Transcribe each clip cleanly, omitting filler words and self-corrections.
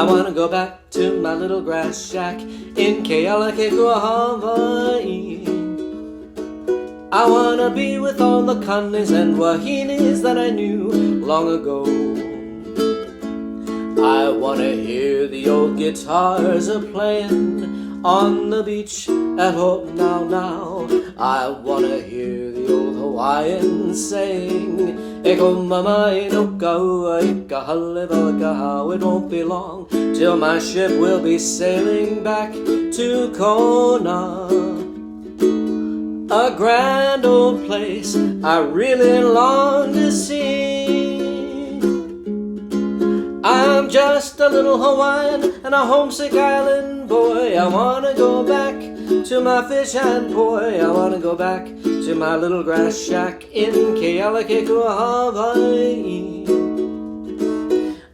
I wanna go back to my little grass shack in Kealakekua, Hawaii. I wanna be with all the kanes and wahinis that I knew long ago. I wanna hear the old guitars a-playing on the beach at Hope Now Now. I wanna hear the old Hawaiians saying, Eko mamai no kaua ika haleva how it won't be long till my ship will be sailing back to Kona. A grand old place I really long to see. I'm just a little Hawaiian and a homesick island boy. I wanna go back to my fish and poi. I wanna go back to my little grass shack in Kealakekua, Hawaii.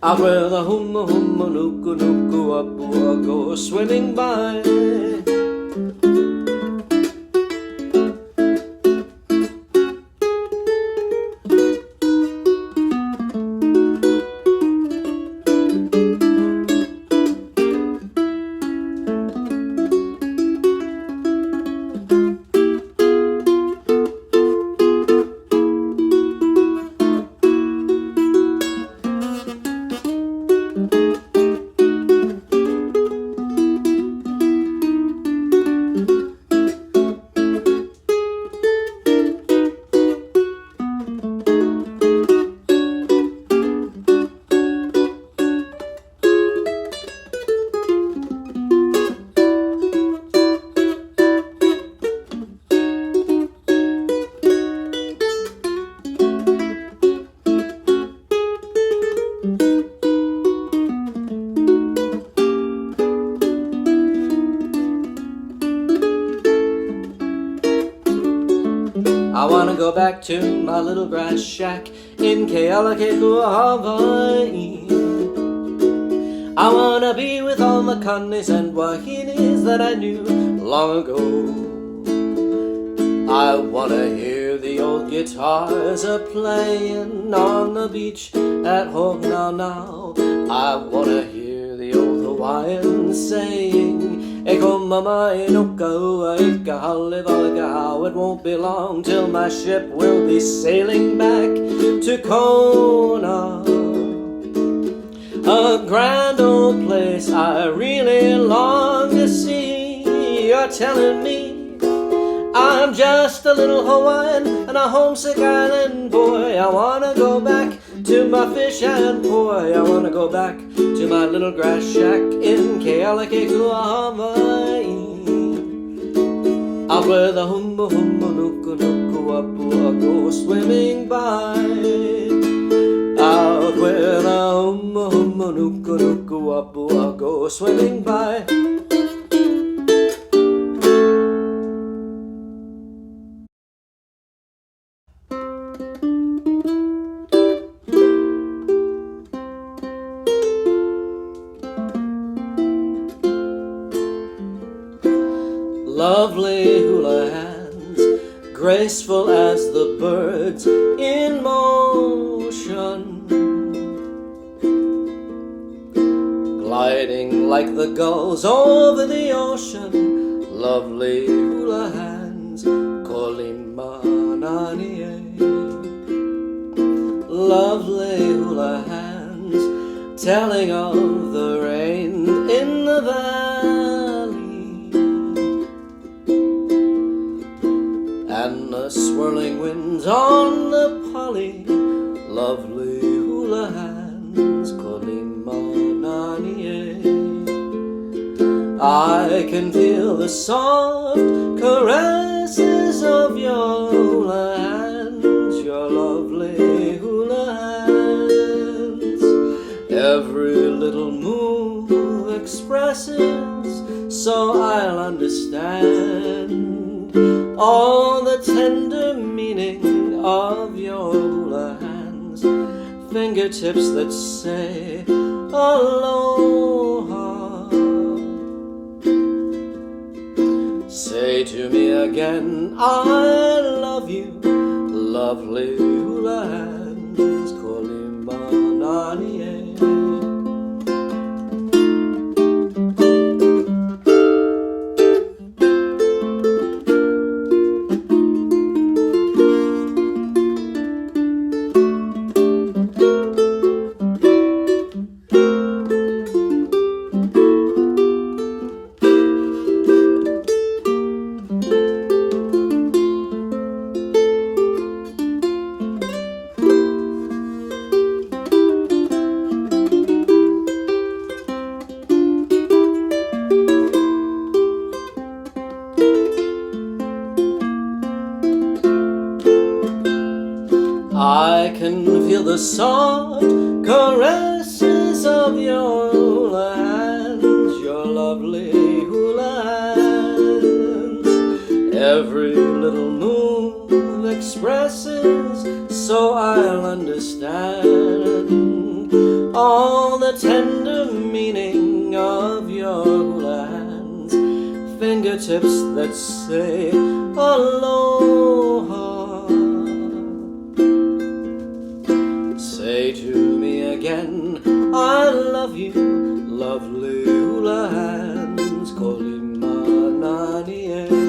Out where the huma huma nuku nuku apua go swimming by. I wanna go back to my little grass shack in Kealakekua, Hawaii. I wanna be with all the kanes and wahinis that I knew long ago. I wanna hear the old guitars a-playing on the beach at Hope Now Now. I wanna hear the old Hawaiians saying, Eko mamai no kaua ika haleva how it won't be long till my ship will be sailing back to Kona. A grand old place I really long to see. You're telling me I'm just a little Hawaiian and a homesick island boy. I wanna go back to my fish and poi. I wanna go back to my little grass shack in Kealakekua, Hawaii. Out where the huma huma nuku nuku apua go swimming by. Out where the huma huma nuku nuku apua go swimming by. Lovely hula hands, graceful as the birds in motion, gliding like the gulls over the ocean. Lovely hula hands, kolimananie. Lovely hula hands, telling of the rain in the valley and the swirling winds on the pali. Lovely hula hands, kolimananie. I can feel the soft caresses of your hula hands, your lovely hula hands. Every little move expresses, so I'll understand all the tender meaning of your hula hands. Fingertips that say aloha. Say to me again, I love you. Lovely hula hands, kolimananie. I can feel the soft caresses of your hula hands, your lovely hula hands. Every little move expresses, so I'll understand all the tender meaning of your hula hands. Fingertips that say aloha. Say to me again, I love you, lovely hula hands, kolima nanie.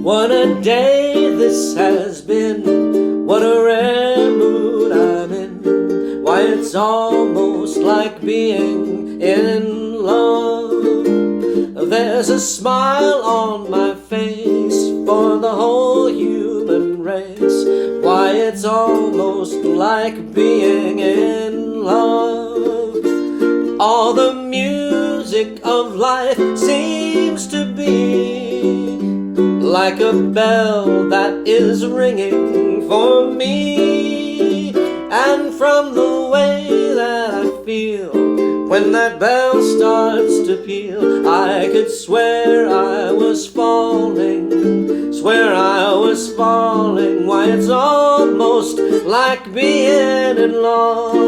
What a day this has been, what a rare mood I'm in. Why, it's almost like being in love. There's a smile on my face for the whole human race. Why, it's almost like being in love. All the music of life seems to be like a bell that is ringing for me. And from the way that I feel when that bell starts to peal, I could swear I was falling, swear I was falling. Why, it's almost like being in love.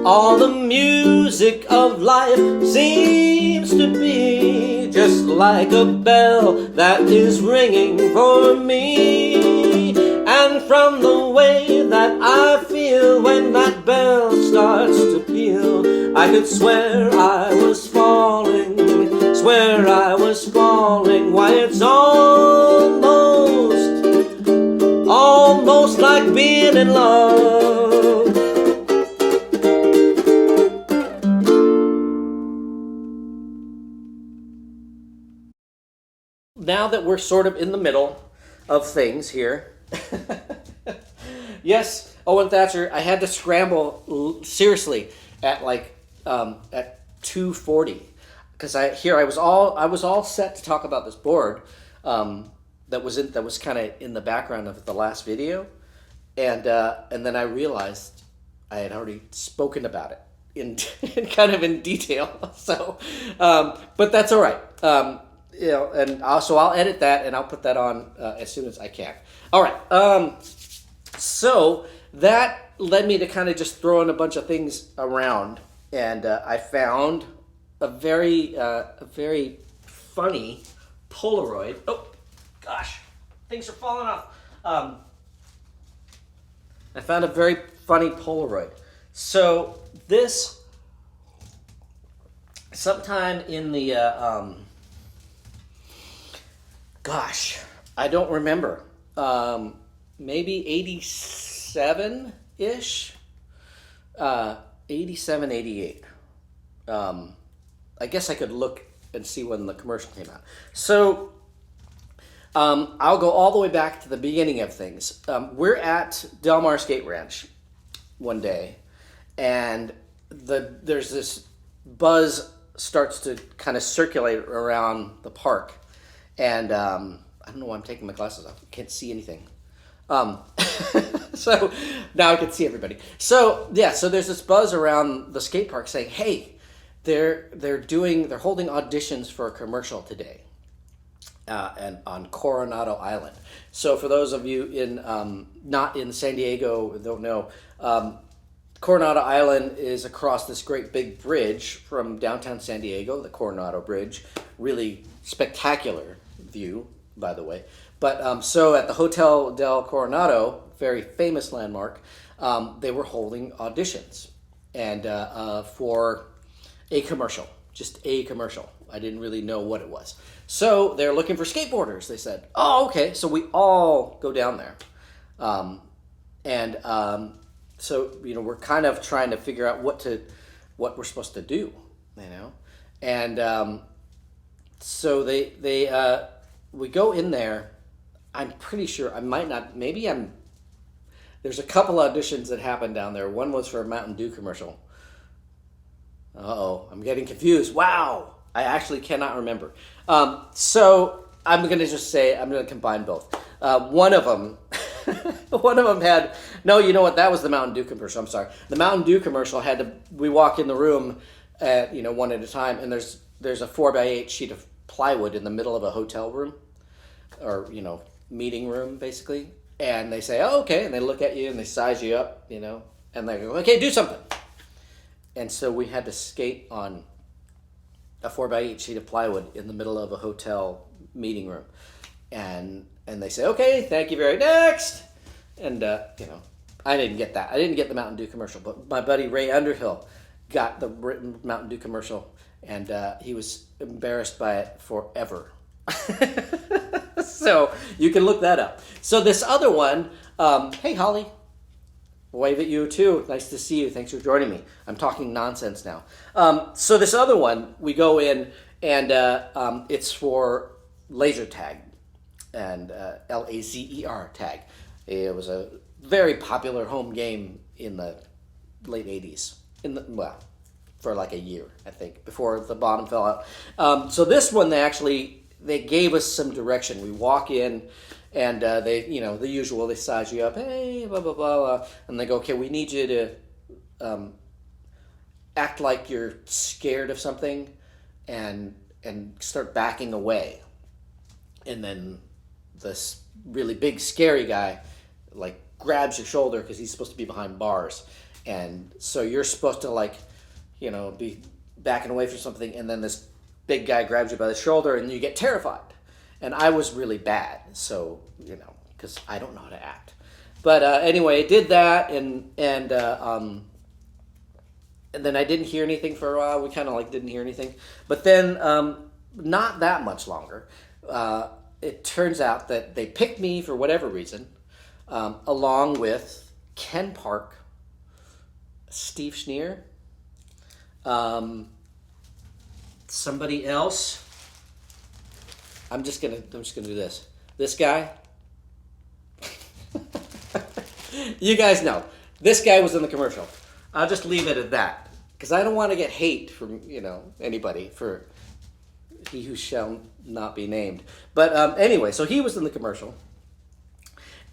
All the music of life seems to be just like a bell that is ringing for me. And from the way that I feel when that bell starts to peal, I could swear I was falling, swear I was falling. Why, it's almost like being in love. Now that we're sort of in the middle of things here, yes, Owen Thatcher, I had to scramble seriously at like at 2:40 because I was all set to talk about this board that was kind of in the background of the last video, and then I realized I had already spoken about it in kind of in detail. So, but that's all right. And also I'll edit that and I'll put that on as soon as I can. All right. So that led me to kind of just throw in a bunch of things around, and I found a very funny Polaroid. Oh gosh, things are falling off. I found a very funny Polaroid. So this sometime in the gosh, I don't remember. Maybe 87-ish? 87, 88. I guess I could look and see when the commercial came out. So I'll go all the way back to the beginning of things. We're at Del Mar Skate Ranch one day, and there's this buzz starts to kind of circulate around the park, and I don't know why I'm taking my glasses off. I can't see anything. So now I can see everybody. So yeah, so there's this buzz around the skate park saying, "Hey, they're holding auditions for a commercial today." And on Coronado Island. So for those of you not in San Diego, don't know, Coronado Island is across this great big bridge from downtown San Diego, the Coronado Bridge. Really spectacular view, by the way. But so at the Hotel del Coronado, very famous landmark, they were holding auditions and for a commercial, just a commercial. I didn't really know what it was. So they're looking for skateboarders, they said. Oh, okay. So we all go down there. So, we're kind of trying to figure out what we're supposed to do, And so we go in there. I'm pretty sure I might not, there's a couple auditions that happened down there. One was for a Mountain Dew commercial. Uh-oh, I'm getting confused. Wow. I actually cannot remember. So I'm going to just say, I'm going to combine both. One of them had, no, you know what? That was the Mountain Dew commercial. I'm sorry. The Mountain Dew commercial we walk in the room at, one at a time, and there's a 4x8 sheet of plywood in the middle of a hotel room or, meeting room basically. And they say, oh, okay. And they look at you and they size you up, and they go, okay, do something. And so we had to skate on a 4x8 sheet of plywood in the middle of a hotel meeting room. And they say, okay, thank you very next. And, I didn't get that. I didn't get the Mountain Dew commercial, but my buddy Ray Underhill got the Mountain Dew commercial, and he was embarrassed by it forever. So you can look that up. So this other one, hey, Holly. Wave at you too. Nice to see you. Thanks for joining me. I'm talking nonsense now. So this other one, we go in and it's for laser tag and Lazer tag. It was a very popular home game in the late 80s. For like a year, I think, before the bottom fell out. So this one, they gave us some direction. We walk in. And they, the usual, they size you up, hey, blah, blah, blah, blah. And they go, okay, we need you to act like you're scared of something and start backing away. And then this really big, scary guy, grabs your shoulder because he's supposed to be behind bars. And so you're supposed to, be backing away from something. And then this big guy grabs you by the shoulder and you get terrified. And I was really bad, so, because I don't know how to act. But anyway, I did that, and then I didn't hear anything for a while. We kind of didn't hear anything. But then, not that much longer, it turns out that they picked me for whatever reason, along with Ken Park, Steve Schneer, somebody else. I'm just gonna do this. This guy. You guys know. This guy was in the commercial. I'll just leave it at that. Because I don't want to get hate from, anybody for he who shall not be named. But anyway, so he was in the commercial.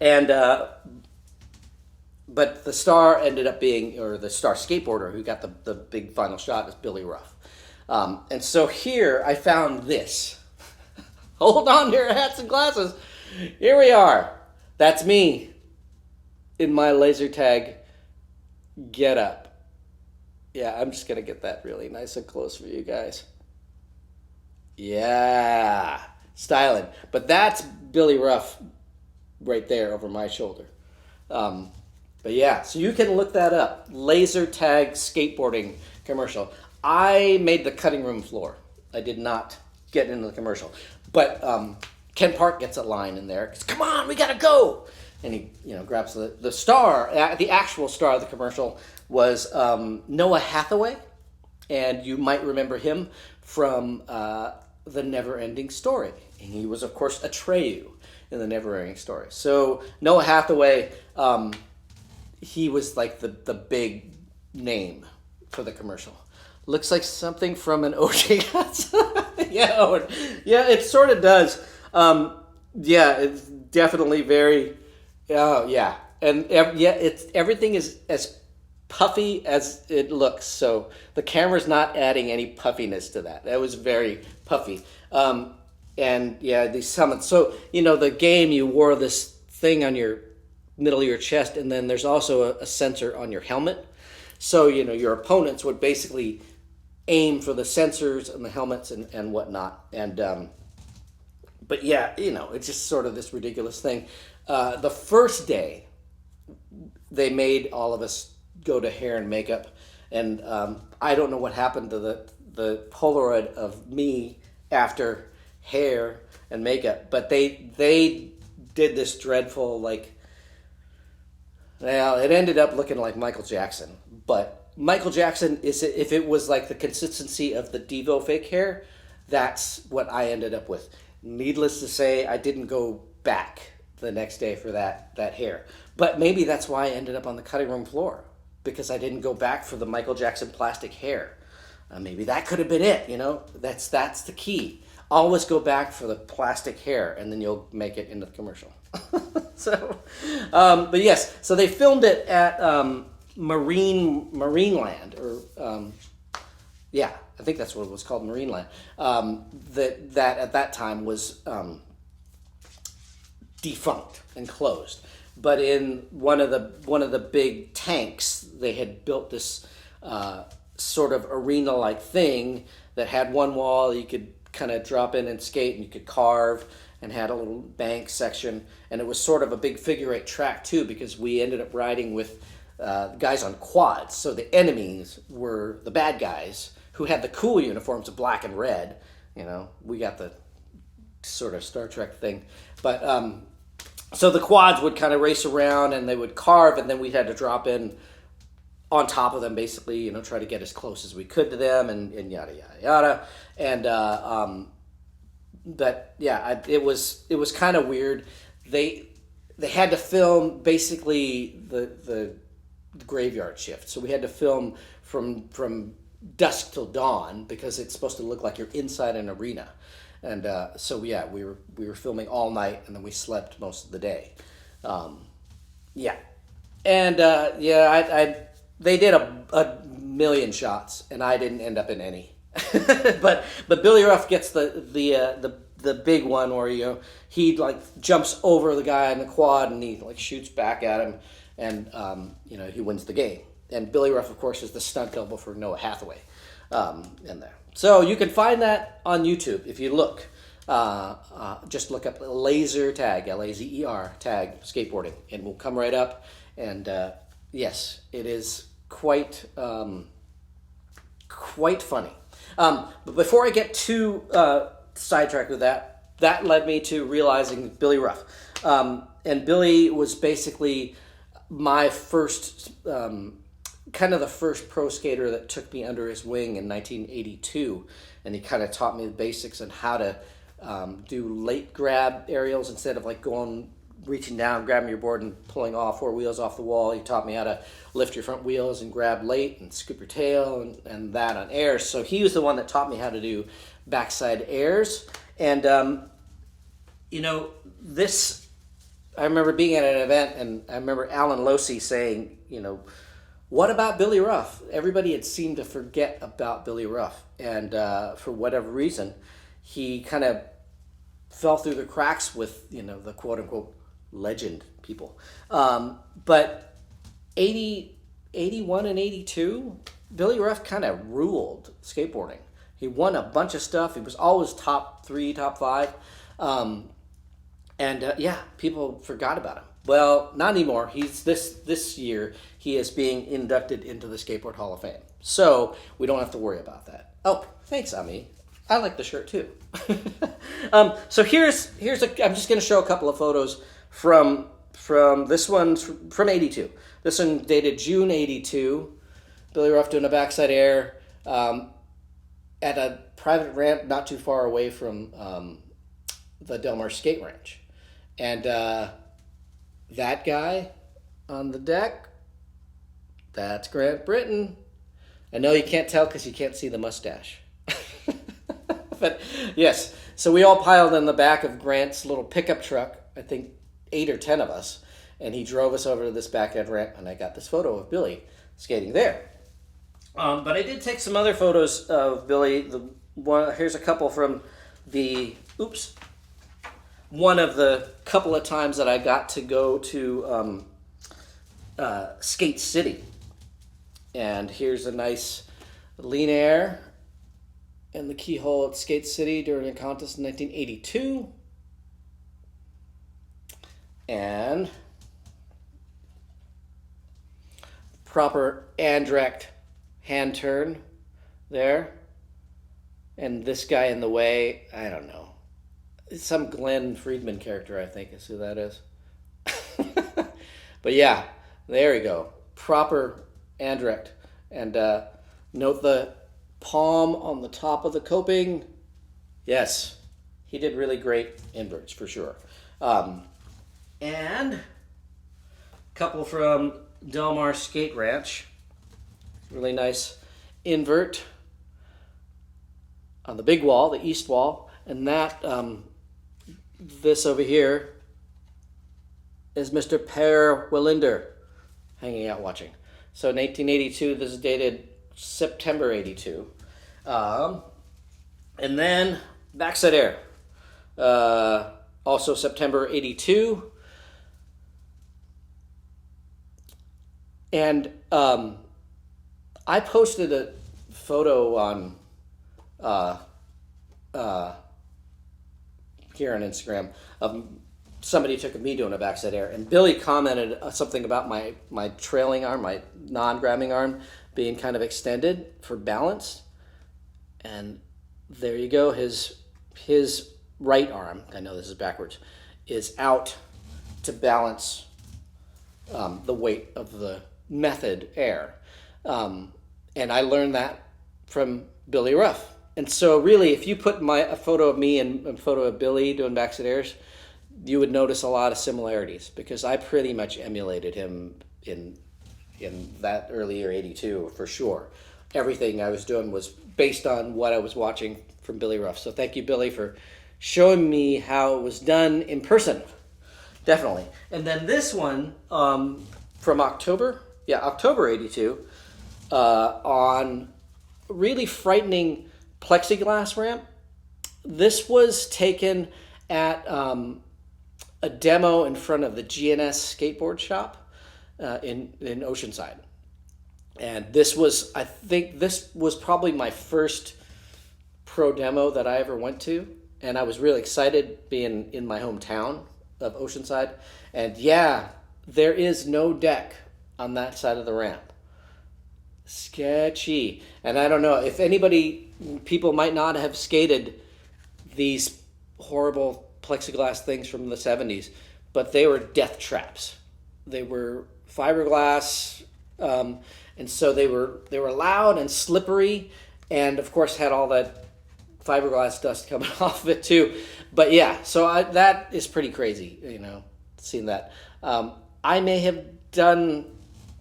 And but the star ended up being, or the star skateboarder who got the big final shot is Billy Ruff. And so here I found this. Hold on to your hats and glasses. Here we are. That's me in my laser tag get up. Yeah, I'm just going to get that really nice and close for you guys. Yeah, styling. But that's Billy Ruff right there over my shoulder. But yeah, so you can look that up. Laser tag skateboarding commercial. I made the cutting room floor. I did not get into the commercial. But Ken Park gets a line in there. Come on, we gotta go! And he, grabs the star. The actual star of the commercial was Noah Hathaway. And you might remember him from The Never-Ending Story. And he was, of course, Atreyu in The Never-Ending Story. So Noah Hathaway, he was like the big name for the commercial. Looks like something from an OJ Hudson. Yeah, it sort of does. It's definitely very, yeah. And it's everything is as puffy as it looks. So the camera's not adding any puffiness to that. That was very puffy. And yeah, these summits. So, the game, you wore this thing on your middle of your chest, and then there's also a sensor on your helmet. So, your opponents would basically aim for the sensors and the helmets and whatnot. And, but yeah, it's just sort of this ridiculous thing. The first day, they made all of us go to hair and makeup. And I don't know what happened to the Polaroid of me after hair and makeup, but they did this dreadful, like, well, it ended up looking like Michael Jackson. But Michael Jackson, if it was like the consistency of the Devo fake hair, that's what I ended up with. Needless to say, I didn't go back the next day for that hair. But maybe that's why I ended up on the cutting room floor, because I didn't go back for the Michael Jackson plastic hair. Maybe that could have been it, That's the key. Always go back for the plastic hair, and then you'll make it into the commercial. So, but yes, so they filmed it at Marineland, or I think that's what it was called, Marineland. That at that time was defunct and closed. But in one of the big tanks, they had built this sort of arena-like thing that had one wall you could kind of drop in and skate, and you could carve, and had a little bank section, and it was sort of a big figure-8 track too, because we ended up riding with guys on quads. So the enemies were the bad guys who had the cool uniforms of black and red. We got the sort of Star Trek thing, but so the quads would kind of race around, and they would carve, and then we had to drop in on top of them, basically, try to get as close as we could to them, and yada yada yada. And but yeah, it was kind of weird. They had to film basically the graveyard shift, so we had to film from dusk till dawn, because it's supposed to look like you're inside an arena. And so yeah, we were filming all night, and then we slept most of the day. They did a million shots, and I didn't end up in any. but Billy Ruff gets the big one where he like jumps over the guy in the quad, and he like shoots back at him, and he wins the game. And Billy Ruff, of course, is the stunt double for Noah Hathaway in there. So you can find that on YouTube if you look. Just look up laser tag, Lazer tag skateboarding, and we'll come right up. And yes, it is quite funny. But before I get too sidetracked with that led me to realizing Billy Ruff. And Billy was basically my first, kind of the first pro skater that took me under his wing in 1982. And he kind of taught me the basics on how to do late grab aerials instead of like reaching down, grabbing your board and pulling all four wheels off the wall. He taught me how to lift your front wheels and grab late and scoop your tail and that on airs. So he was the one that taught me how to do backside airs. And, I remember being at an event, and I remember Alan Losey saying, what about Billy Ruff? Everybody had seemed to forget about Billy Ruff. And for whatever reason, he kind of fell through the cracks with, the quote-unquote legend people. But 81 and 82, Billy Ruff kind of ruled skateboarding. He won a bunch of stuff. He was always top 3, top 5. People forgot about him. Well, not anymore. He's this year he is being inducted into the Skateboard Hall of Fame. So we don't have to worry about that. Oh, thanks, Ami. I like the shirt too. So here's I'm just going to show a couple of photos from this one's from 82. This one dated June 82. Billy Ruff doing a backside air. at a private ramp not too far away from the Del Mar Skate Ranch. And that guy on the deck, that's Grant Britton. I know you can't tell because you can't see the mustache. But yes, so we all piled in the back of Grant's little pickup truck, I think 8 or 10 of us, and he drove us over to this back end ramp, and I got this photo of Billy skating there. But I did take some other photos of Billy. Here's a couple from one of the couple of times that I got to go to Skate City. And here's a nice lean air in the keyhole at Skate City during a contest in 1982. And proper Andrecht hand turn there. And this guy in the way, I don't know. It's some Glenn Friedman character, I think, is who that is. But yeah, there we go. Proper Andrecht. And note the palm on the top of the coping. Yes, he did really great inverts for sure. And a couple from Del Mar Skate Ranch. Really nice invert on the big wall, the east wall. And that, this over here is Mr. Per Willinder hanging out watching. So 1982, this is dated September 82. And then Backside Air, also September 82. And I posted a photo on here on Instagram of somebody took of me doing a backside air, and Billy commented something about my trailing arm, my non-grabbing arm being kind of extended for balance. And there you go, his right arm, I know this is backwards, is out to balance the weight of the method air. And I learned that from Billy Ruff. And so really, if you put a photo of me and a photo of Billy doing backside airs, you would notice a lot of similarities, because I pretty much emulated him in that early year 82 for sure. Everything I was doing was based on what I was watching from Billy Ruff. So thank you, Billy, for showing me how it was done in person. Definitely. And then this one from October 82, on really frightening plexiglass ramp. This was taken at a demo in front of the GNS skateboard shop in Oceanside. And I think this was probably my first pro demo that I ever went to. And I was really excited being in my hometown of Oceanside. And yeah, there is no deck on that side of the ramp. Sketchy. And I don't know if people might not have skated these horrible plexiglass things from the 70s, but they were death traps. They were fiberglass, and so they were loud and slippery, and of course had all that fiberglass dust coming off of it too. But yeah, so that is pretty crazy, seeing that. I may have done,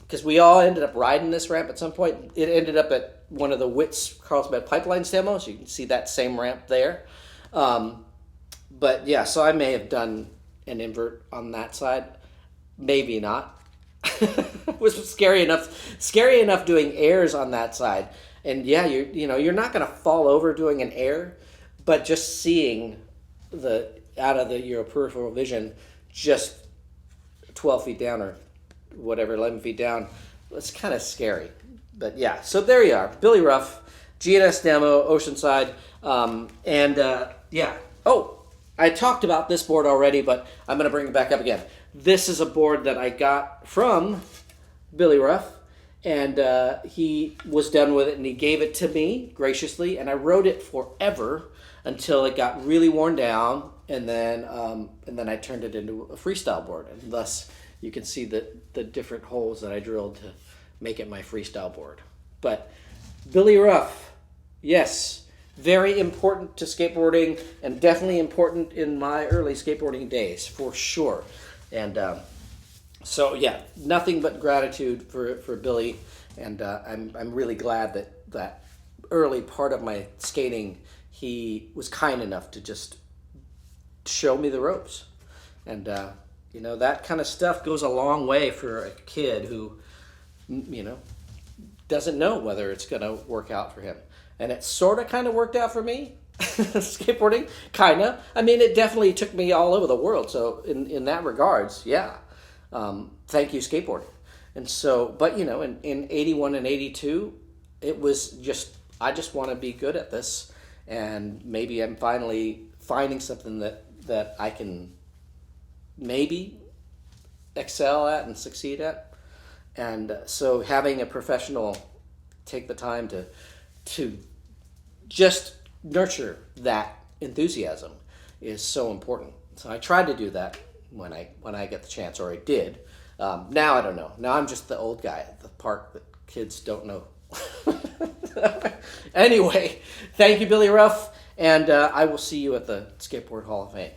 because we all ended up riding this ramp at some point. It ended up at one of the Wits Carlsbad Pipelines demos. You can see that same ramp there. But yeah, so I may have done an invert on that side. Maybe not. It was scary enough doing airs on that side. And yeah, you're not going to fall over doing an air, but just seeing out of your peripheral vision, just 12 feet down or whatever, 11 feet down, it's kind of scary. But yeah, so there you are. Billy Ruff, GNS demo, Oceanside. Yeah. Oh, I talked about this board already, but I'm going to bring it back up again. This is a board that I got from Billy Ruff, and he was done with it, and he gave it to me graciously, and I rode it forever until it got really worn down, and then I turned it into a freestyle board, and thus you can see the different holes that I drilled to make it my freestyle board. But Billy Ruff, yes, very important to skateboarding, and definitely important in my early skateboarding days, for sure. And so, yeah, nothing but gratitude for Billy, and I'm really glad that that early part of my skating, he was kind enough to just show me the ropes. And that kind of stuff goes a long way for a kid who, you know, doesn't know whether it's going to work out for him. And it sort of kind of worked out for me, skateboarding, kind of. I mean, it definitely took me all over the world. So in that regards, yeah, thank you, skateboarding. And so, but in 81 and 82, it was just, I just want to be good at this. And maybe I'm finally finding something that I can maybe excel at and succeed at. And so having a professional take the time to just nurture that enthusiasm is so important. So I tried to do that when I get the chance, or I did. Now I don't know. Now I'm just the old guy at the park that kids don't know. Anyway, thank you, Billy Ruff, and I will see you at the Skateboard Hall of Fame.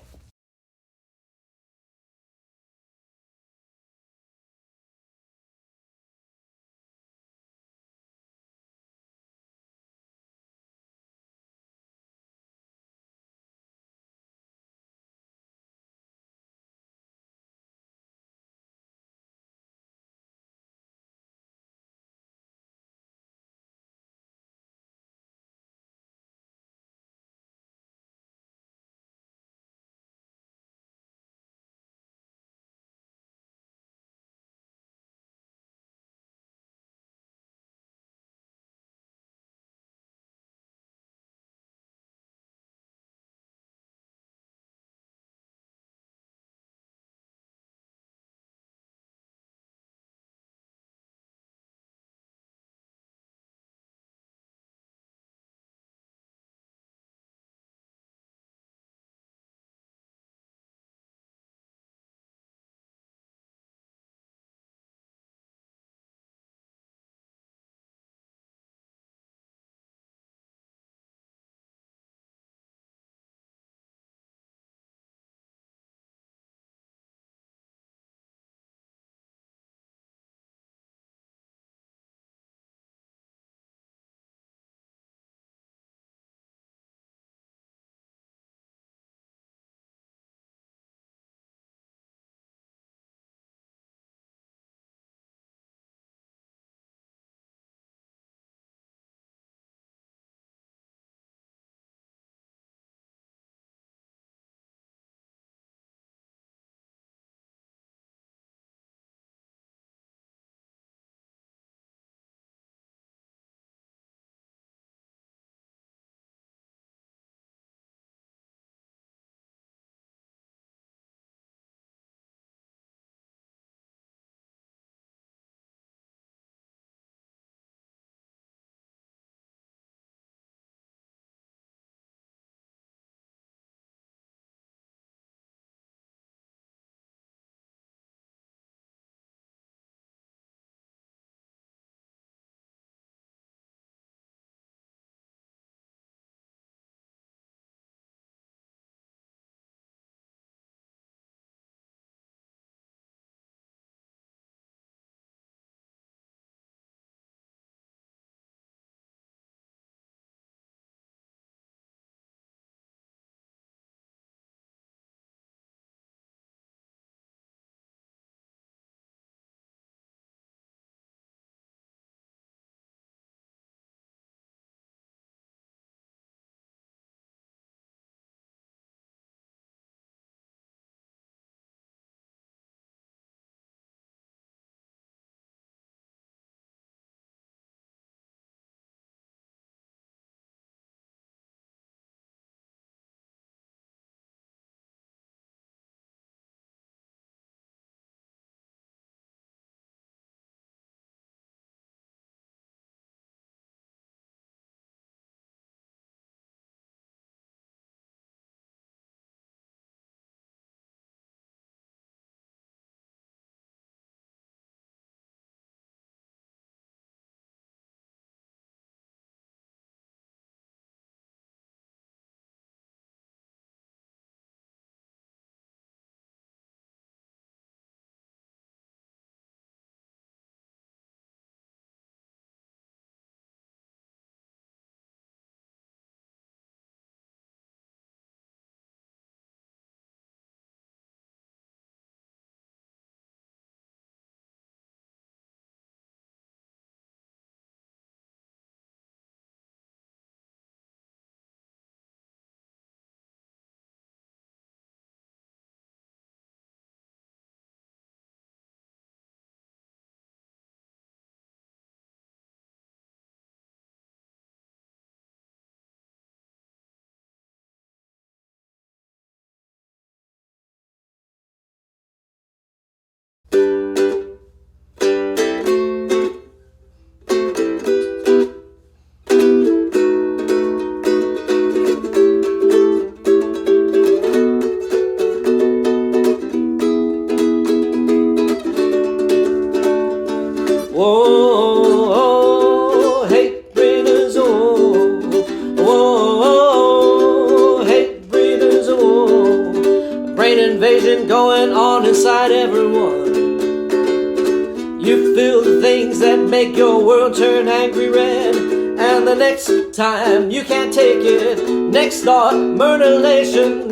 make your world turn angry red. And the next time you can't take it, next thought, murderlation,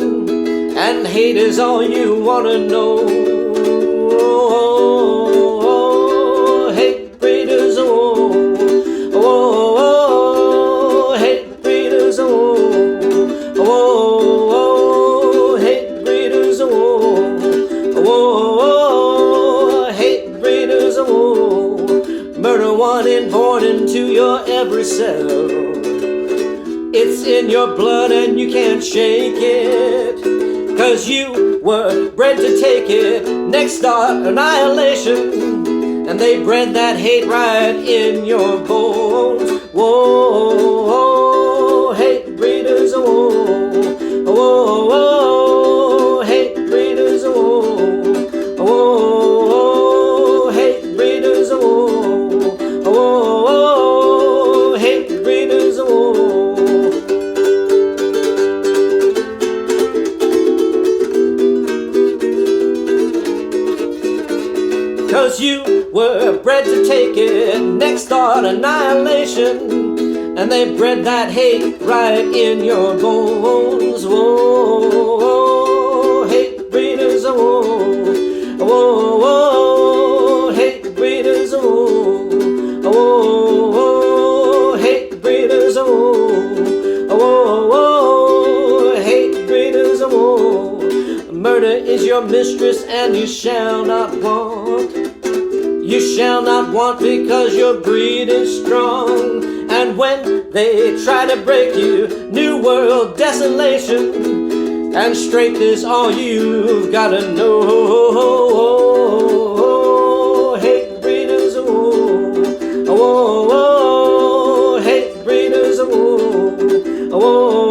and hate is all you wanna know. Hate breeders, oh, oh, hate breeders, oh, oh, hate breeders, oh, oh, hate breeders, oh. Murder one and born into your every cell. It's in your blood and you can't shake it, 'cause you were bred to take it. Next thought, annihilation, and they bred that hate right in your bones. Whoa, hate breeders, oh, oh, hate breeders, oh, oh, hate breeders, oh, oh, hate breeders, oh. 'Cause you were bred to take it. Next thought, annihilation, and they bred that hate right in your bones. Whoa, hate breeders, oh, whoa, hate breeders, oh, oh, hate breeders, oh, oh, hate breeders, oh. Murder is your mistress and you shall not want. You shall not want because your breed is strong. And when they try to break you, new world desolation, and strength is all you've gotta know. Hate breeders, oh, oh, hate breeders, oh, oh.